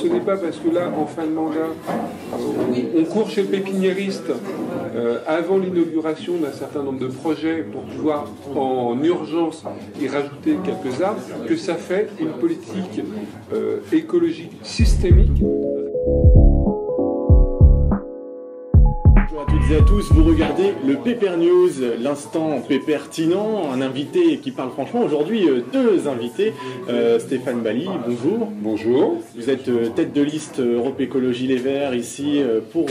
Ce n'est pas parce que là, en fin de mandat, on court chez le pépiniériste avant l'inauguration d'un certain nombre de projets pour pouvoir en urgence y rajouter quelques arbres que ça fait une politique écologique systémique. Bonjour à toutes et à tous, vous regardez le Pépère News, l'instant pépère-tinant, un invité qui parle franchement. Aujourd'hui, deux invités, Stéphane Bally, bonjour. Bonjour. Vous êtes tête de liste Europe Écologie Les Verts ici pour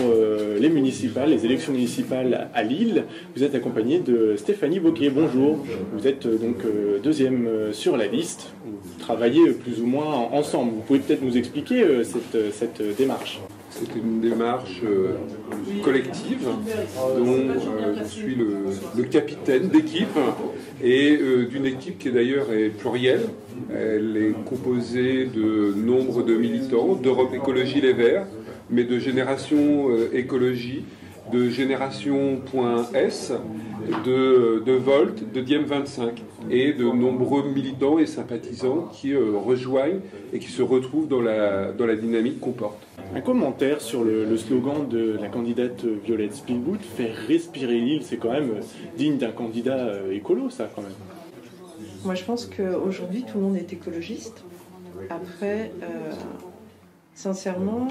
les municipales, les élections municipales à Lille. Vous êtes accompagné de Stéphanie Bocquet, bonjour. Vous êtes donc deuxième sur la liste. Vous travaillez plus ou moins ensemble. Vous pouvez peut-être nous expliquer cette démarche. C'est une démarche collective dont je suis le capitaine d'équipe et d'une équipe qui d'ailleurs est plurielle. Elle est composée de nombre de militants d'Europe Écologie Les Verts, mais de Génération Écologie, de Génération.S, de Volt, de Diem 25 et de nombreux militants et sympathisants qui rejoignent et qui se retrouvent dans la dynamique qu'on porte. Un commentaire sur le slogan de la candidate Violette Spilbout, faire respirer l'île, c'est quand même digne d'un candidat écolo, ça, quand même. Moi, je pense qu'aujourd'hui, tout le monde est écologiste. Après, sincèrement,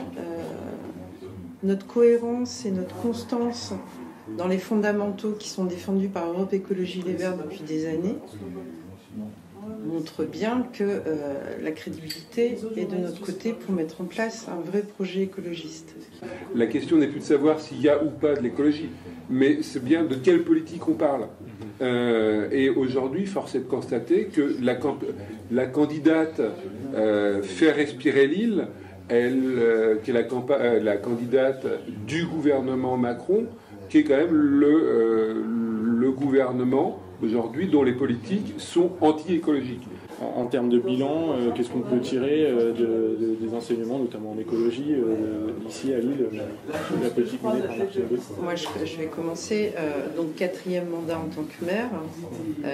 notre cohérence et notre constance dans les fondamentaux qui sont défendus par Europe Écologie Les Verts depuis des années montre bien que la crédibilité est de notre côté pour mettre en place un vrai projet écologiste. La question n'est plus de savoir s'il y a ou pas de l'écologie, mais c'est bien de quelle politique on parle. Et aujourd'hui, force est de constater que la candidate fait respirer l'île, qui est la candidate du gouvernement Macron, qui est quand même le gouvernement aujourd'hui dont les politiques sont anti-écologiques. En termes de bilan, qu'est-ce qu'on peut tirer des enseignements, notamment en écologie, ici à Lille, de la politique menée par Martine Aubry? Moi, je vais commencer, donc 4e mandat en tant que maire,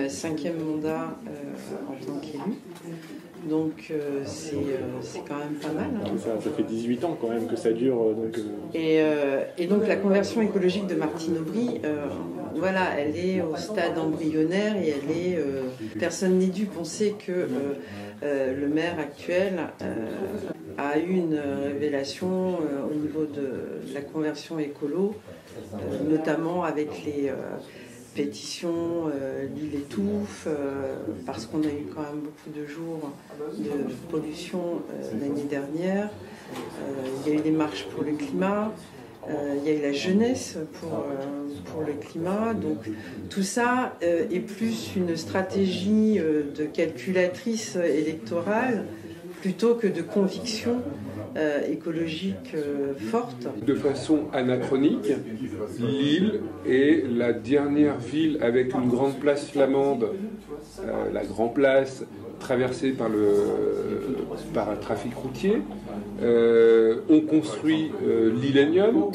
5e mandat en tant qu'élu. Donc c'est quand même pas mal. Hein. Ça fait 18 ans quand même que ça dure. Et donc la conversion écologique de Martine Aubry, voilà, elle est au stade embryonnaire et personne n'est dupe. On sait que le maire actuel a eu une révélation au niveau de la conversion écolo, notamment avec les pétition, l'île étouffe, parce qu'on a eu quand même beaucoup de jours de pollution l'année dernière. Il y a eu des marches pour le climat, il y a eu la jeunesse pour le climat. Donc tout ça est plus une stratégie de calculatrice électorale plutôt que de conviction écologique forte. De façon anachronique, Lille est la dernière ville avec une grande place flamande, la Grand Place, traversée par un trafic routier. On construit l'Illenium,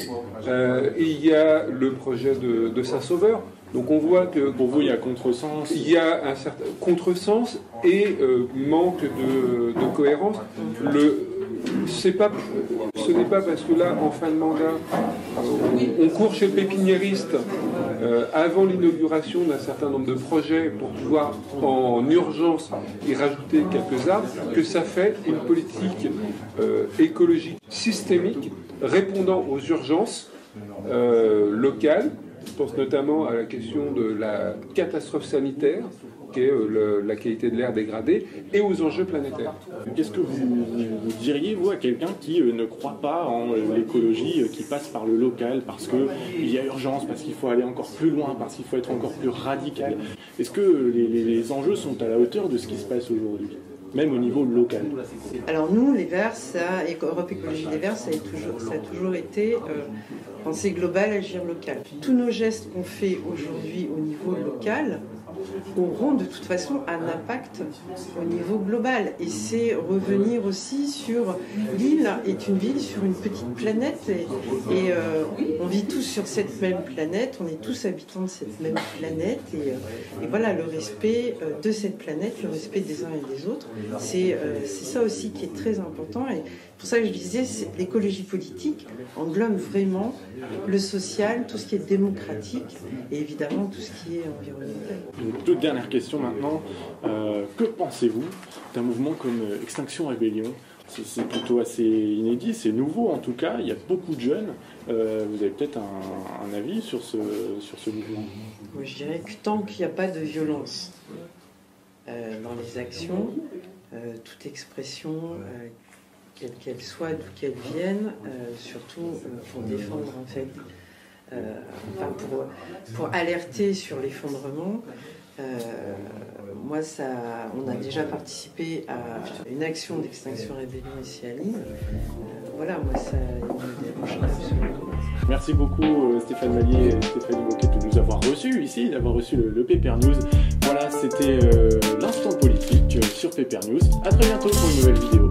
et il y a le projet de Saint-Sauveur. Donc on voit que pour vous il y a contresens. Il y a un certain contresens et manque de cohérence. Ce n'est pas parce que là, en fin de mandat, on court chez le pépiniériste avant l'inauguration d'un certain nombre de projets pour pouvoir en urgence y rajouter quelques arbres que ça fait une politique écologique systémique répondant aux urgences locales. Je pense notamment à la question de la catastrophe sanitaire, qui est la qualité de l'air dégradée, et aux enjeux planétaires. Qu'est-ce que vous diriez, vous, à quelqu'un qui ne croit pas en l'écologie, qui passe par le local, parce qu'il y a urgence, parce qu'il faut aller encore plus loin, parce qu'il faut être encore plus radical? Est-ce que les enjeux sont à la hauteur de ce qui se passe aujourd'hui, même au niveau local? Alors nous, les Verts, Europe Écologie Les Verts, ça a toujours été penser global, agir local. Tous nos gestes qu'on fait aujourd'hui au niveau local auront de toute façon un impact au niveau global. Et c'est revenir aussi sur... L'île est une ville sur une petite planète et on vit tous sur cette même planète, on est tous habitants de cette même planète et voilà, le respect de cette planète, le respect des uns et des autres, c'est ça aussi qui est très important pour ça que je disais, l'écologie politique englobe vraiment le social, tout ce qui est démocratique et évidemment tout ce qui est environnemental. Une toute dernière question maintenant. Que pensez-vous d'un mouvement comme Extinction Rébellion ? C'est plutôt assez inédit, c'est nouveau en tout cas, il y a beaucoup de jeunes. Vous avez peut-être un avis sur ce mouvement ? Moi je dirais que tant qu'il n'y a pas de violence dans les actions, toute expression, quelle qu'elle soit, d'où qu'elle vienne, surtout pour défendre en fait, pour alerter sur l'effondrement. Moi, on a déjà participé à une action d'Extinction Rébellion ici à Lille. Voilà, moi, ça me dérange absolument. Merci beaucoup Stéphane Mallier et Stéphanie Boquet de nous avoir reçus ici, d'avoir reçu le Paper News. Voilà, c'était l'instant politique sur Paper News. À très bientôt pour une nouvelle vidéo.